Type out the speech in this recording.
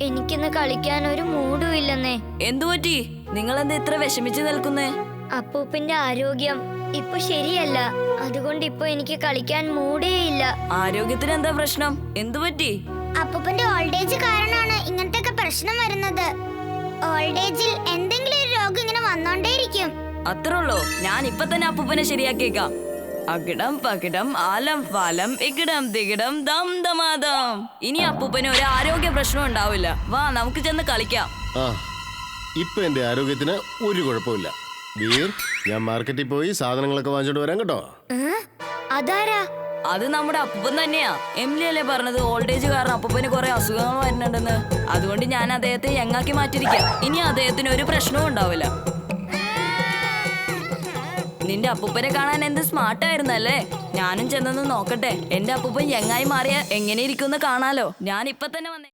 എനിക്കിന്ന് കളിക്കാൻ ഒരു മൂഡും ഇല്ലെന്നേ. എന്തുപറ്റി? നിങ്ങളെന്താ ഇത്ര വിഷമിച്ച് നിൽക്കുന്നേ? അപ്പൂപ്പന്റെ ആരോഗ്യം ഇപ്പൊ ശരിയല്ല, അതുകൊണ്ട് ഇപ്പൊ എനിക്ക് കളിക്കാൻ മൂഡേ ഇല്ല. ആരോഗ്യത്തിന് എന്താ പ്രശ്നം? എന്തുപറ്റി? അപ്പൂപ്പന്റെ ഓൾഡ് ഏജ് കാരണമാണ് ഇങ്ങനത്തെ പ്രശ്നം വരുന്നത്. ഓൾഡ് ഏജിൽ എന്തെങ്കിലും ഒരു രോഗം ഇങ്ങനെ വന്നോണ്ടേയിരിക്കും. അത്രയുള്ളൂ? ഞാൻ ഇപ്പൊ തന്നെ അപ്പൂപ്പനെ ശരിയാക്കിയേക്കാം. അകിടം പകിടം ആലം ഫാലം ഇകിടം തികിടം ദം ദമാദം. ഇനി അപ്പൂപ്പന് ഒരു ആരോഗ്യ പ്രശ്നം ഉണ്ടാവില്ല. വാ, നമുക്ക് ചെന്ന് കളിക്കാം. ഇപ്പൊ എന്റെ ആരോഗ്യത്തിന് ഒരു കുഴപ്പമില്ല. വീർ, ഞാൻ മാർക്കറ്റിൽ പോയി സാധനങ്ങളൊക്കെ വാങ്ങിച്ചോണ്ട് വരാം കേട്ടോ. അതാരാ? അത് നമ്മുടെ അപ്പൂപ്പൻ തന്നെയാ. എംലി അല്ലേ പറഞ്ഞത് ഓൾഡ് ഏജ് കാരണം അപ്പൂപ്പന് കുറെ അസുഖങ്ങൾ വരുന്നുണ്ടെന്ന്. അതുകൊണ്ട് ഞാൻ അദ്ദേഹത്തെ യങ്ങാക്കി മാറ്റിയിരിക്കാം. ഇനി അദ്ദേഹത്തിന് ഒരു പ്രശ്നവും ഉണ്ടാവില്ല. നിന്റെ അപ്പൂപ്പനെ കാണാൻ എന്ത് സ്മാർട്ടായിരുന്നല്ലേ? ഞാനും ചെന്നൊന്ന് നോക്കട്ടെ. എന്റെ അപ്പൂപ്പൻ യങ്ങായി മാറിയ എങ്ങനെ ഇരിക്കുമെന്ന് കാണാലോ. ഞാൻ ഇപ്പൊ തന്നെ വന്നേ.